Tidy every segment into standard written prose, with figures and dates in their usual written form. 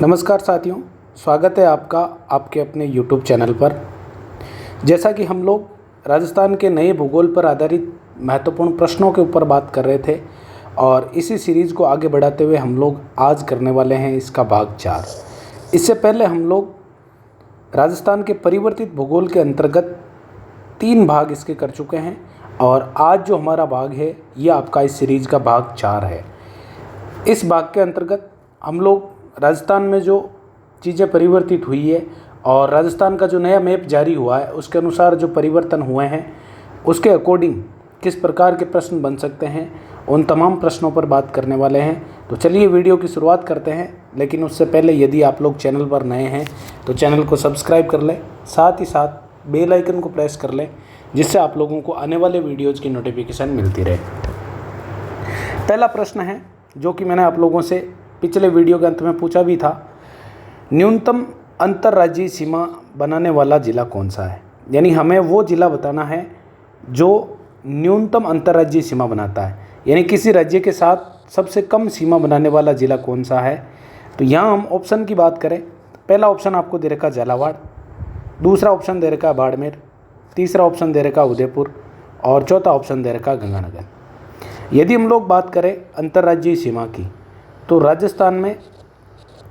नमस्कार साथियों, स्वागत है आपका आपके अपने YouTube चैनल पर। जैसा कि हम लोग राजस्थान के नए भूगोल पर आधारित महत्वपूर्ण प्रश्नों के ऊपर बात कर रहे थे और इसी सीरीज़ को आगे बढ़ाते हुए हम लोग आज करने वाले हैं इसका भाग 4। इससे पहले हम लोग राजस्थान के परिवर्तित भूगोल के अंतर्गत 3 भाग इसके कर चुके हैं और आज जो हमारा भाग है ये आपका इस सीरीज़ का भाग 4 है। इस भाग के अंतर्गत हम लोग राजस्थान में जो चीज़ें परिवर्तित हुई है और राजस्थान का जो नया मैप जारी हुआ है उसके अनुसार जो परिवर्तन हुए हैं उसके अकॉर्डिंग किस प्रकार के प्रश्न बन सकते हैं, उन तमाम प्रश्नों पर बात करने वाले हैं। तो चलिए वीडियो की शुरुआत करते हैं, लेकिन उससे पहले यदि आप लोग चैनल पर नए हैं तो चैनल को सब्सक्राइब कर लें, साथ ही साथ बेल आइकन को प्रेस कर लें जिससे आप लोगों को आने वाले वीडियोज़ की नोटिफिकेशन मिलती रहे। पहला प्रश्न है जो कि मैंने आप लोगों से पिछले वीडियो के अंत में पूछा भी था, न्यूनतम अंतर्राज्यीय सीमा बनाने वाला ज़िला कौन सा है। यानी हमें वो ज़िला बताना है जो न्यूनतम अंतर्राज्यीय सीमा बनाता है, यानी किसी राज्य के साथ सबसे कम सीमा बनाने वाला ज़िला कौन सा है। तो यहाँ हम ऑप्शन की बात करें, पहला ऑप्शन आपको दे रखा झालावाड़, दूसरा ऑप्शन दे रखा बाड़मेर, तीसरा ऑप्शन दे रखा उदयपुर और चौथा ऑप्शन दे रखा गंगानगर। यदि हम लोग बात करें अंतर्राज्यीय सीमा की तो राजस्थान में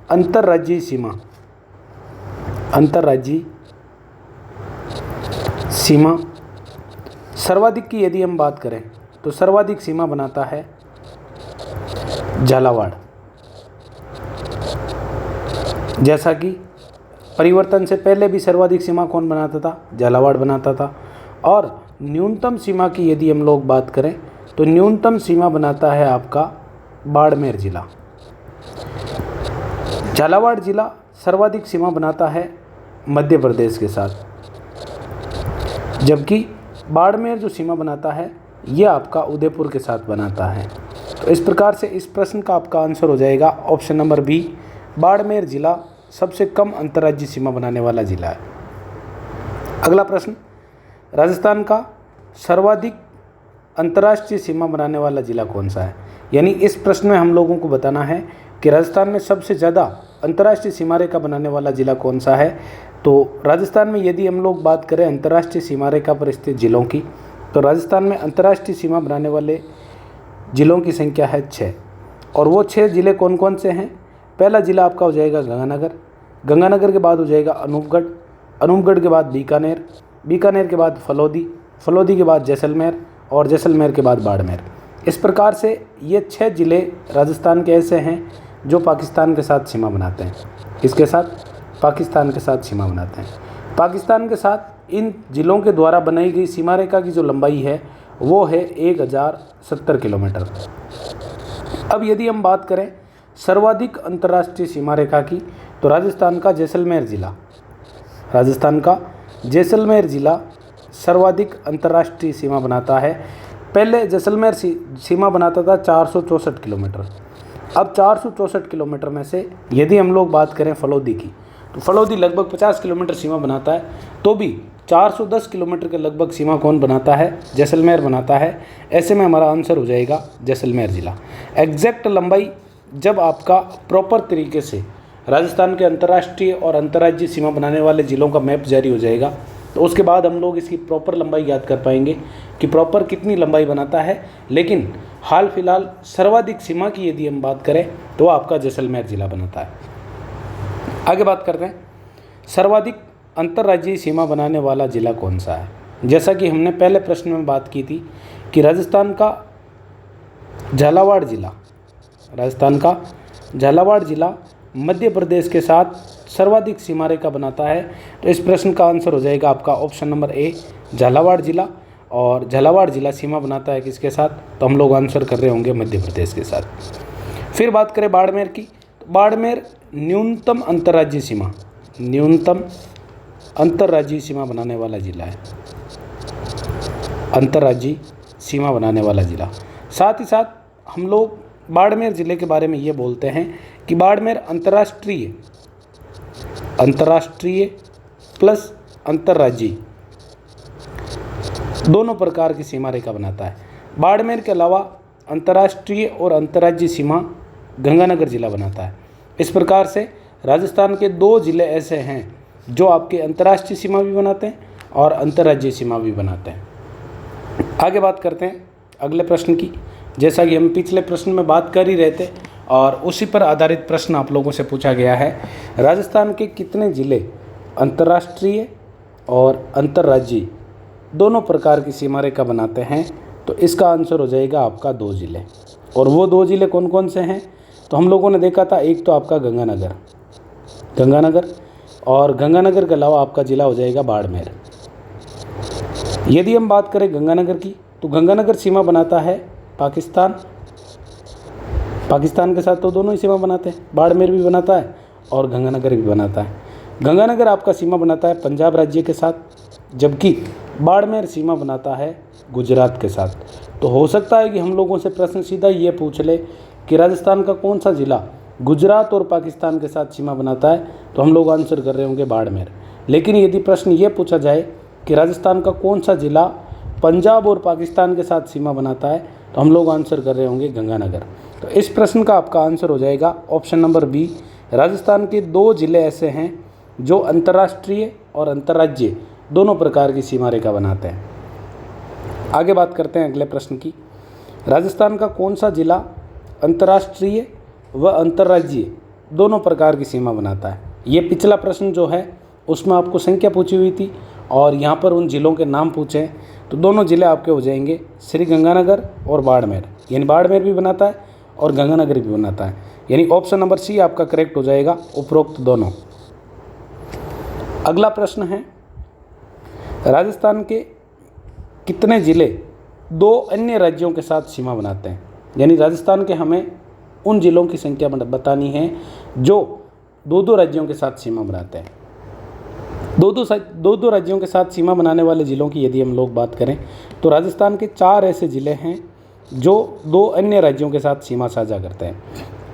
अंतर्राज्यीय सीमा सर्वाधिक की यदि हम बात करें तो सर्वाधिक सीमा बनाता है झालावाड़। जैसा कि परिवर्तन से पहले भी सर्वाधिक सीमा कौन बनाता था, झालावाड़ बनाता था। और न्यूनतम सीमा की यदि हम लोग बात करें तो न्यूनतम सीमा बनाता है आपका बाड़मेर ज़िला। झालावाड़ ज़िला सर्वाधिक सीमा बनाता है मध्य प्रदेश के साथ, जबकि बाड़मेर जो सीमा बनाता है ये आपका उदयपुर के साथ बनाता है। तो इस प्रकार से इस प्रश्न का आपका आंसर हो जाएगा ऑप्शन नंबर बी, बाड़मेर ज़िला सबसे कम अंतर्राज्यीय सीमा बनाने वाला ज़िला है। अगला प्रश्न, राजस्थान का सर्वाधिक अंतर्राष्ट्रीय सीमा बनाने वाला ज़िला कौन सा है। यानी इस प्रश्न में हम लोगों को बताना है कि राजस्थान में सबसे ज़्यादा अंतर्राष्ट्रीय सीमा रेखा बनाने वाला ज़िला कौन सा है। तो राजस्थान में यदि हम लोग बात करें अंतर्राष्ट्रीय सीमा रेखा पर स्थित ज़िलों की, तो राजस्थान में अंतर्राष्ट्रीय सीमा बनाने वाले ज़िलों की संख्या है 6 और वो 6 ज़िले कौन कौन से हैं। पहला ज़िला आपका हो जाएगा गंगानगर, गंगानगर के बाद हो जाएगा अनूपगढ़, अनूपगढ़ के बाद बीकानेर, बीकानेर के बाद फलौदी, फलौदी के बाद जैसलमेर और जैसलमेर के बाद बाड़मेर। इस प्रकार से ये 6 ज़िले राजस्थान के ऐसे हैं जो पाकिस्तान के साथ सीमा बनाते हैं। किसके साथ? पाकिस्तान के साथ सीमा बनाते हैं। पाकिस्तान के साथ इन ज़िलों के द्वारा बनाई गई सीमा रेखा की जो लंबाई है वो है 1070 किलोमीटर। अब यदि हम बात करें सर्वाधिक अंतर्राष्ट्रीय सीमा रेखा की, तो राजस्थान का जैसलमेर ज़िला सर्वाधिक अंतर्राष्ट्रीय सीमा बनाता है। पहले जैसलमेर सीमा बनाता था 464 किलोमीटर। अब 464 किलोमीटर में से यदि हम लोग बात करें फलौदी की, तो फलौदी लगभग 50 किलोमीटर सीमा बनाता है, तो भी 410 किलोमीटर के लगभग सीमा कौन बनाता है? जैसलमेर बनाता है। ऐसे में हमारा आंसर हो जाएगा जैसलमेर ज़िला। एग्जैक्ट लंबाई जब आपका प्रॉपर तरीके से राजस्थान के अंतर्राष्ट्रीय और अंतर्राज्यीय सीमा बनाने वाले ज़िलों का मैप जारी हो जाएगा तो उसके बाद हम लोग इसकी प्रॉपर लंबाई याद कर पाएंगे कि प्रॉपर कितनी लंबाई बनाता है। लेकिन हाल फिलहाल सर्वाधिक सीमा की यदि हम बात करें तो आपका जैसलमेर ज़िला बनाता है। आगे बात करते हैं, सर्वाधिक अंतर्राज्यीय सीमा बनाने वाला ज़िला कौन सा है। जैसा कि हमने पहले प्रश्न में बात की थी कि राजस्थान का झालावाड़ ज़िला मध्य प्रदेश के साथ सर्वाधिक सीमा रेखा बनाता है। तो इस प्रश्न का आंसर हो जाएगा आपका ऑप्शन नंबर ए, झालावाड़ ज़िला। और झालावाड़ ज़िला सीमा बनाता है किसके साथ? तो हम लोग आंसर कर रहे होंगे मध्य प्रदेश के साथ। फिर बात करें बाड़मेर की, तो बाड़मेर न्यूनतम अंतर्राज्यीय सीमा बनाने वाला ज़िला है। अंतर्राज्यीय सीमा बनाने वाला ज़िला। साथ ही साथ हम लोग बाड़मेर ज़िले के बारे में ये बोलते हैं कि बाड़मेर अंतर्राष्ट्रीय प्लस अंतर्राज्यीय दोनों प्रकार की सीमा रेखा बनाता है। बाड़मेर के अलावा अंतर्राष्ट्रीय और अंतर्राज्यीय सीमा गंगानगर ज़िला बनाता है। इस प्रकार से राजस्थान के 2 ज़िले ऐसे हैं जो आपके अंतर्राष्ट्रीय सीमा भी बनाते हैं और अंतर्राज्यीय सीमा भी बनाते हैं। आगे बात करते हैं अगले प्रश्न की। जैसा कि हम पिछले प्रश्न में बात कर ही रहे थे और उसी पर आधारित प्रश्न आप लोगों से पूछा गया है, राजस्थान के कितने ज़िले अंतर्राष्ट्रीय और अंतर्राज्यीय दोनों प्रकार की सीमा रेखा बनाते हैं? तो इसका आंसर हो जाएगा आपका 2 ज़िले। और वो 2 ज़िले कौन कौन से हैं? तो हम लोगों ने देखा था, एक तो आपका गंगानगर और गंगानगर के अलावा आपका ज़िला हो जाएगा बाड़मेर। यदि हम बात करें गंगानगर की, तो गंगानगर सीमा बनाता है पाकिस्तान के साथ, तो दोनों ही सीमा बनाते हैं। बाड़मेर भी बनाता है और गंगानगर भी बनाता है। गंगानगर आपका सीमा बनाता है पंजाब राज्य के साथ, जबकि बाड़मेर सीमा बनाता है गुजरात के साथ। तो हो सकता है कि हम लोगों से प्रश्न सीधा ये पूछ ले कि राजस्थान का कौन सा ज़िला गुजरात और पाकिस्तान के साथ सीमा बनाता है, तो हम लोग आंसर कर रहे होंगे बाड़मेर। लेकिन यदि प्रश्न ये पूछा जाए कि राजस्थान का कौन सा ज़िला पंजाब और पाकिस्तान के साथ सीमा बनाता है, तो हम लोग आंसर कर रहे होंगे गंगानगर। तो इस प्रश्न का आपका आंसर हो जाएगा ऑप्शन नंबर बी। राजस्थान के 2 ज़िले ऐसे हैं जो अंतर्राष्ट्रीय और अंतर्राज्यीय दोनों प्रकार की सीमा रेखा बनाते हैं। आगे बात करते हैं अगले प्रश्न की। राजस्थान का कौन सा ज़िला अंतर्राष्ट्रीय व अंतर्राज्यीय दोनों प्रकार की सीमा बनाता है? ये पिछला प्रश्न जो है उसमें आपको संख्या पूछी हुई थी और यहाँ पर उन ज़िलों के नाम पूछे हैं। तो दोनों ज़िले आपके हो जाएंगे श्री गंगानगर और बाड़मेर, यानी बाड़मेर भी बनाता है और गंगानगर भी बनाता है, यानी ऑप्शन नंबर सी आपका करेक्ट हो जाएगा, उपरोक्त दोनों। अगला प्रश्न है, राजस्थान के कितने ज़िले 2 अन्य राज्यों के साथ सीमा बनाते हैं? यानी राजस्थान के हमें उन ज़िलों की संख्या बतानी है जो 2 राज्यों के साथ सीमा बनाते हैं। 2 राज्यों के साथ सीमा बनाने वाले ज़िलों की यदि हम लोग बात करें तो राजस्थान के 4 ऐसे ज़िले हैं जो 2 अन्य राज्यों के साथ सीमा साझा करते हैं।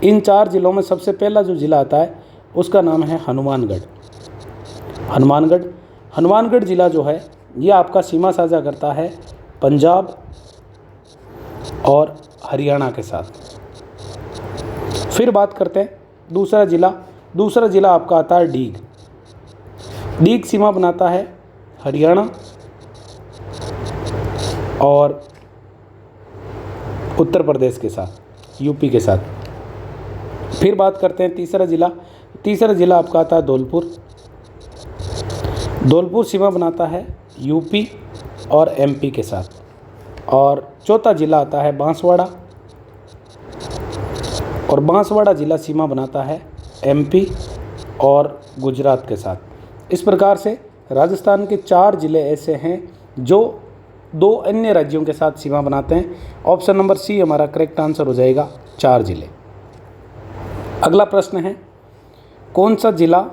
इन 4 ज़िलों में सबसे पहला जो ज़िला आता है उसका नाम है हनुमानगढ़ ज़िला जो है ये आपका सीमा साझा करता है पंजाब और हरियाणा के साथ। फिर बात करते हैं दूसरा ज़िला आपका आता है डीग सीमा बनाता है हरियाणा और उत्तर प्रदेश के साथ, यूपी के साथ। फिर बात करते हैं तीसरा ज़िला आपका आता है धौलपुर सीमा बनाता है यूपी और एमपी के साथ। और चौथा ज़िला आता है बांसवाड़ा, और बांसवाड़ा ज़िला सीमा बनाता है एमपी और गुजरात के साथ। इस प्रकार से राजस्थान के 4 ज़िले ऐसे हैं जो 2 अन्य राज्यों के साथ सीमा बनाते हैं। ऑप्शन नंबर सी हमारा करेक्ट आंसर हो जाएगा, 4 ज़िले। अगला प्रश्न है, कौन सा ज़िला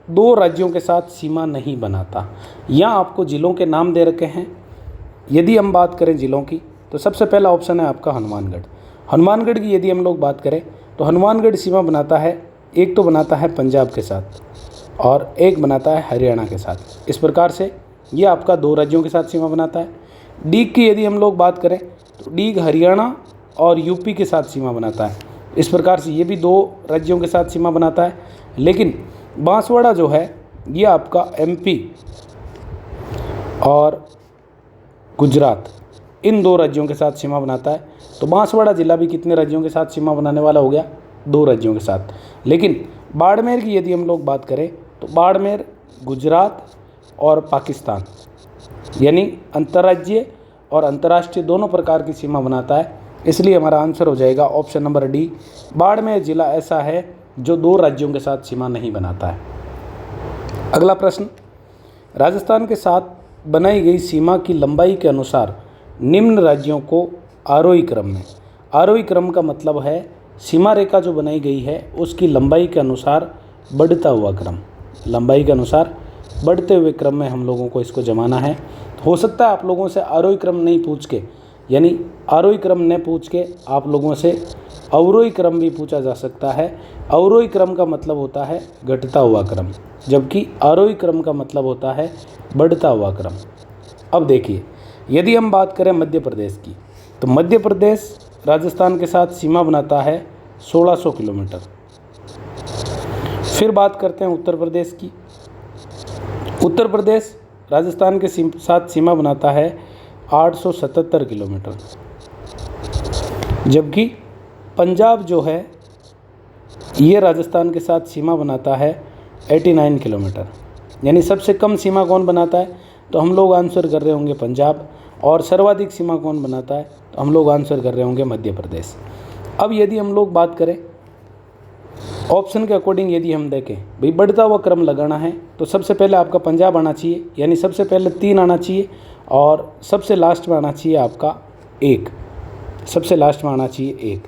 2 राज्यों के साथ सीमा नहीं बनाता? यहाँ आपको ज़िलों के नाम दे रखे हैं। यदि हम बात करें ज़िलों की तो सबसे पहला ऑप्शन है आपका हनुमानगढ़ की यदि हम लोग बात करें तो हनुमानगढ़ सीमा बनाता है, एक तो बनाता है पंजाब के साथ और एक बनाता है हरियाणा के साथ। इस प्रकार से ये आपका 2 राज्यों के साथ सीमा बनाता है। डीग की यदि हम लोग बात करें तो डीग हरियाणा और यूपी के साथ सीमा बनाता है। इस प्रकार से ये भी 2 राज्यों के साथ सीमा बनाता है। लेकिन बांसवाड़ा जो है ये आपका एमपी और गुजरात इन 2 राज्यों के साथ सीमा बनाता है। तो बांसवाड़ा ज़िला भी कितने राज्यों के साथ सीमा बनाने वाला हो गया? 2 राज्यों के साथ। लेकिन बाड़मेर की यदि हम लोग बात करें तो बाड़मेर गुजरात और पाकिस्तान यानी अंतर्राज्यीय और अंतर्राष्ट्रीय दोनों प्रकार की सीमा बनाता है। इसलिए हमारा आंसर हो जाएगा ऑप्शन नंबर डी, बाड़मेर ज़िला ऐसा है जो 2 राज्यों के साथ सीमा नहीं बनाता है। अगला प्रश्न, राजस्थान के साथ बनाई गई सीमा की लंबाई के अनुसार निम्न राज्यों को आरोही क्रम का मतलब है सीमा रेखा जो बनाई गई है उसकी लंबाई के अनुसार बढ़ता हुआ क्रम, लंबाई के अनुसार बढ़ते हुए क्रम में हम लोगों को इसको जमाना है। हो सकता है आप लोगों से आरोही क्रम नहीं पूछ के, यानी आरोही क्रम न पूछ के आप लोगों से अवरोही क्रम भी पूछा जा सकता है। अवरोही क्रम का मतलब होता है घटता हुआ क्रम, जबकि आरोही क्रम का मतलब होता है बढ़ता हुआ क्रम। अब देखिए, यदि हम बात करें मध्य प्रदेश की तो मध्य प्रदेश राजस्थान के साथ सीमा बनाता है 1600 किलोमीटर। फिर बात करते हैं उत्तर प्रदेश की। उत्तर प्रदेश राजस्थान के साथ सीमा बनाता है 877 किलोमीटर, जबकि पंजाब जो है ये राजस्थान के साथ सीमा बनाता है 89 किलोमीटर। यानी सबसे कम सीमा कौन बनाता है, तो हम लोग आंसर कर रहे होंगे पंजाब, और सर्वाधिक सीमा कौन बनाता है, तो हम लोग आंसर कर रहे होंगे मध्य प्रदेश। अब यदि हम लोग बात करें ऑप्शन के अकॉर्डिंग, यदि हम देखें भाई बढ़ता हुआ क्रम लगाना है, तो सबसे पहले आपका पंजाब आना चाहिए, यानी सबसे पहले 3 आना चाहिए, और सबसे लास्ट में आना चाहिए आपका 1, सबसे लास्ट में आना चाहिए 1।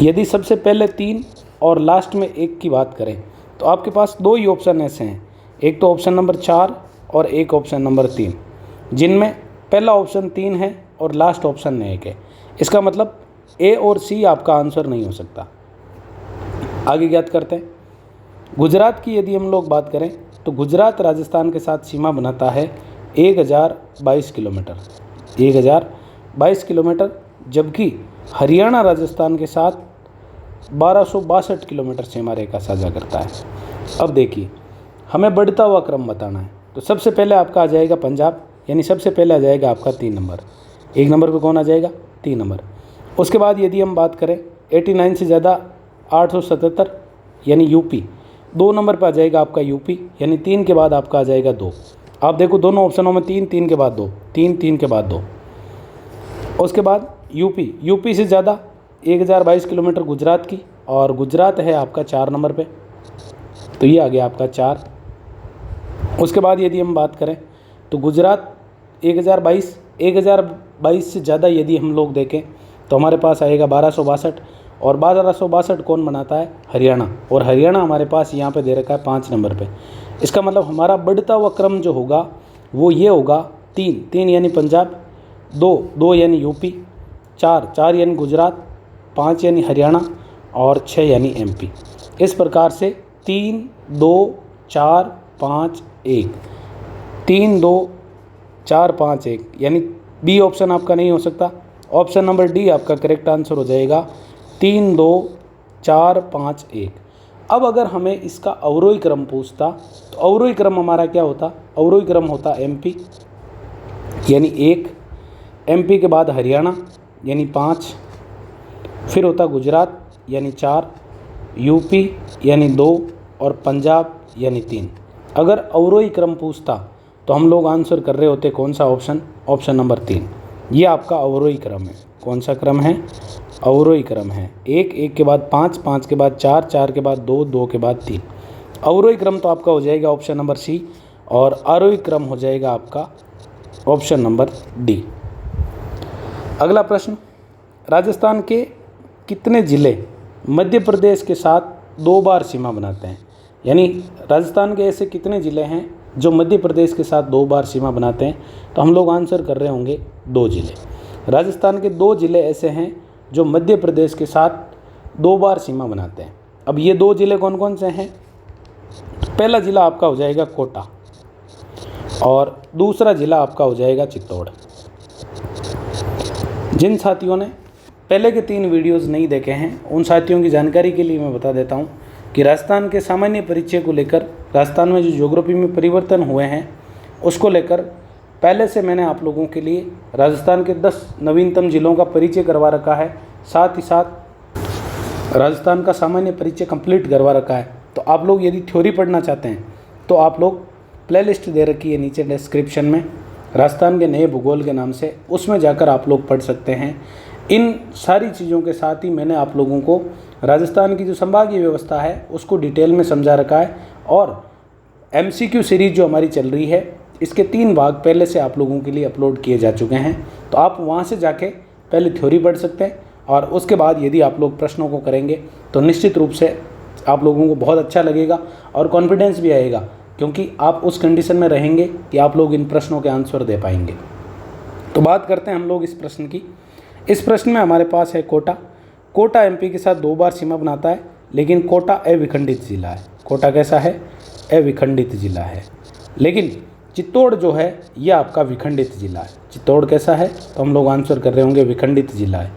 यदि सबसे पहले 3 और लास्ट में 1 की बात करें, तो आपके पास 2 ही ऑप्शन ऐसे हैं, एक तो ऑप्शन नंबर 4 और एक ऑप्शन नंबर 3, जिनमें पहला ऑप्शन 3 है और लास्ट ऑप्शन 1 है। इसका मतलब ए और सी आपका आंसर नहीं हो सकता। आगे ज्ञात करते हैं गुजरात की। यदि हम लोग बात करें तो गुजरात राजस्थान के साथ सीमा बनाता है 1022 किलोमीटर, 1022 किलोमीटर, जबकि हरियाणा राजस्थान के साथ 1262 किलोमीटर सीमा रेखा साझा करता है। अब देखिए हमें बढ़ता हुआ क्रम बताना है, तो सबसे पहले आपका आ जाएगा पंजाब, यानी सबसे पहले आ जाएगा आपका 3 नंबर। 1 नंबर पे कौन आ जाएगा, 3 नंबर। उसके बाद यदि हम बात करें 89 से ज़्यादा 877 यानी यूपी, 2 नंबर पर आ जाएगा आपका यूपी, यानी 3 के बाद आपका आ जाएगा 2। आप देखो दोनों ऑप्शनों में 3, 3 के बाद 2, 3, 3 के बाद 2। उसके बाद यूपी से ज़्यादा 1022 किलोमीटर गुजरात की, और गुजरात है आपका 4 नंबर पे, तो ये आ गया आपका 4। उसके बाद यदि हम बात करें तो गुजरात 1022 से ज़्यादा यदि हम लोग देखें तो हमारे पास आएगा 1262, और 1262 कौन बनाता है, हरियाणा, और हरियाणा हमारे पास यहाँ पे दे रखा है 5 नंबर पे। इसका मतलब हमारा बढ़ता हुआ क्रम जो होगा वो ये होगा 3 यानी पंजाब, 2 यानी यूपी, 4 यानी गुजरात, 5 यानी हरियाणा, और 6 यानी एमपी। इस प्रकार से 3, 2, 4, 5, 1, 3, 2, 4, 5, 1, यानी बी ऑप्शन आपका नहीं हो सकता। ऑप्शन नंबर डी आपका करेक्ट आंसर हो जाएगा, 3, 2, 4, 5, 1। अब अगर हमें इसका अवरोही क्रम पूछता तो अवरोही क्रम हमारा क्या होता, अवरोही क्रम होता एमपी यानी 1, एमपी के बाद हरियाणा यानी 5, फिर होता गुजरात यानी 4, यूपी यानी 2, और पंजाब यानी 3। अगर अवरोही क्रम पूछता तो हम लोग आंसर कर रहे होते कौन सा ऑप्शन, ऑप्शन नंबर 3। ये आपका अवरोही क्रम है। कौन सा क्रम है, अवरोही क्रम है। 1 के बाद 5, 5 के बाद 4, 4 के बाद 2, 2 के बाद 3। अवरोही क्रम तो आपका हो जाएगा ऑप्शन नंबर सी, और आरोही क्रम हो जाएगा आपका ऑप्शन नंबर डी। अगला प्रश्न, राजस्थान के कितने ज़िले मध्य प्रदेश के साथ 2 बार सीमा बनाते हैं? यानी राजस्थान के ऐसे कितने ज़िले हैं जो मध्य प्रदेश के साथ 2 बार सीमा बनाते हैं? तो हम लोग आंसर कर रहे होंगे 2 ज़िले। राजस्थान के 2 ज़िले ऐसे हैं जो मध्य प्रदेश के साथ 2 बार सीमा बनाते हैं। अब ये 2 ज़िले कौन कौन से हैं? पहला ज़िला आपका हो जाएगा कोटा, और दूसरा ज़िला आपका हो जाएगा चित्तौड़। जिन साथियों ने पहले के 3 वीडियोस नहीं देखे हैं उन साथियों की जानकारी के लिए मैं बता देता हूं कि राजस्थान के सामान्य परिचय को लेकर, राजस्थान में जो ज्योग्राफी में परिवर्तन हुए हैं उसको लेकर पहले से मैंने आप लोगों के लिए राजस्थान के 10 नवीनतम ज़िलों का परिचय करवा रखा है, साथ ही साथ राजस्थान का सामान्य परिचय कंप्लीट करवा रखा है। तो आप लोग यदि थ्योरी पढ़ना चाहते हैं तो आप लोग प्लेलिस्ट दे रखी है नीचे डिस्क्रिप्शन में, राजस्थान के नए भूगोल के नाम से, उसमें जाकर आप लोग पढ़ सकते हैं। इन सारी चीज़ों के साथ ही मैंने आप लोगों को राजस्थान की जो संभागीय व्यवस्था है उसको डिटेल में समझा रखा है, और MCQ सीरीज़ जो हमारी चल रही है इसके 3 भाग पहले से आप लोगों के लिए अपलोड किए जा चुके हैं। तो आप वहां से जाके पहले थ्योरी पढ़ सकते हैं, और उसके बाद यदि आप लोग प्रश्नों को करेंगे तो निश्चित रूप से आप लोगों को बहुत अच्छा लगेगा और कॉन्फिडेंस भी आएगा, क्योंकि आप उस कंडीशन में रहेंगे कि आप लोग इन प्रश्नों के आंसर दे पाएंगे। तो बात करते हैं हम लोग इस प्रश्न की। इस प्रश्न में हमारे पास है कोटा। कोटा MP के साथ 2 बार सीमा बनाता है, लेकिन कोटा अविखंडित जिला है। कोटा कैसा है, अविखंडित जिला है। लेकिन चित्तौड़ जो है यह आपका विखंडित जिला है। चित्तौड़ कैसा है, तो हम लोग आंसर कर रहे होंगे विखंडित जिला है।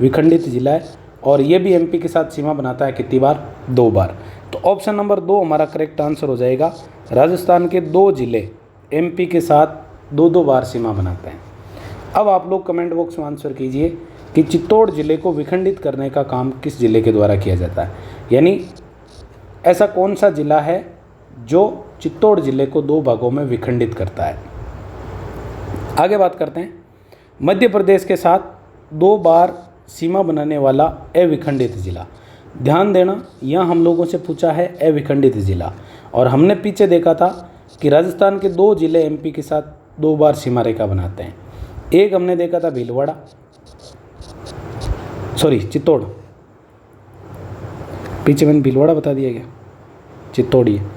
विखंडित जिला है, और ये भी MP के साथ सीमा बनाता है कितनी बार, 2 बार। तो ऑप्शन नंबर 2 हमारा करेक्ट आंसर हो जाएगा। राजस्थान के 2 जिले एमपी के साथ 2-2 बार सीमा बनाते हैं। अब आप लोग कमेंट बॉक्स में आंसर कीजिए कि चित्तौड़ जिले को विखंडित करने का काम किस जिले के द्वारा किया जाता है, यानी ऐसा कौन सा जिला है जो चित्तौड़ जिले को 2 भागों में विखंडित करता है। आगे बात करते हैं। मध्य प्रदेश के साथ 2 बार सीमा बनाने वाला अविखंडित जिला। ध्यान देना, यहाँ हम लोगों से पूछा है अविखंडित जिला, और हमने पीछे देखा था कि राजस्थान के 2 जिले एमपी के साथ 2 बार सीमा रेखा बनाते हैं। एक हमने देखा था भीलवाड़ा, चित्तौड़, पीछे मैंने भीलवाड़ा बता दिया गया, चित्तौड़ ही है।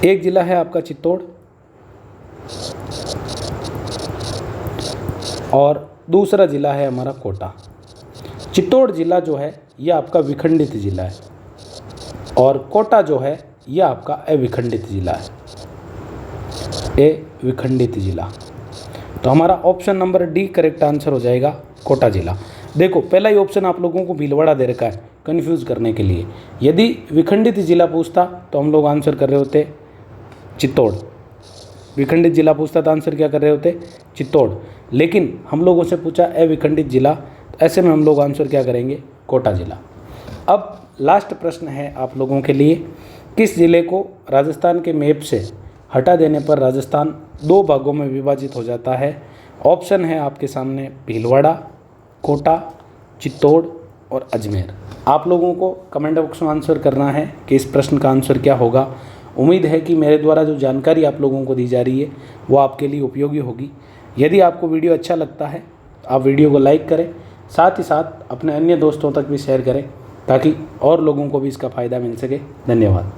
एक जिला है आपका चित्तौड़ और दूसरा जिला है हमारा कोटा। चित्तौड़ जिला जो है यह आपका विखंडित जिला है और कोटा जो है यह आपका अविखंडित जिला है, अविखंडित जिला। तो हमारा option number D correct answer हो जाएगा, कोटा जिला। देखो, पहला ही ऑप्शन आप लोगों को भीलवाड़ा दे रखा है कन्फ्यूज़ करने के लिए। यदि विखंडित जिला पूछता तो हम लोग आंसर कर रहे होते चित्तौड़, विखंडित जिला पूछता तो आंसर क्या कर रहे होते चित्तौड़, लेकिन हम लोगों से पूछा अविखंडित जिला, तो ऐसे में हम लोग आंसर क्या करेंगे, कोटा जिला। अब लास्ट प्रश्न है आप लोगों के लिए, किस जिले को राजस्थान के मैप से हटा देने पर राजस्थान 2 भागों में विभाजित हो जाता है। ऑप्शन है आपके सामने भीलवाड़ा, कोटा, चित्तौड़ और अजमेर। आप लोगों को कमेंट बॉक्स में आंसर करना है कि इस प्रश्न का आंसर क्या होगा। उम्मीद है कि मेरे द्वारा जो जानकारी आप लोगों को दी जा रही है वो आपके लिए उपयोगी होगी। यदि आपको वीडियो अच्छा लगता है आप वीडियो को लाइक करें, साथ ही साथ अपने अन्य दोस्तों तक भी शेयर करें ताकि और लोगों को भी इसका फ़ायदा मिल सके। धन्यवाद।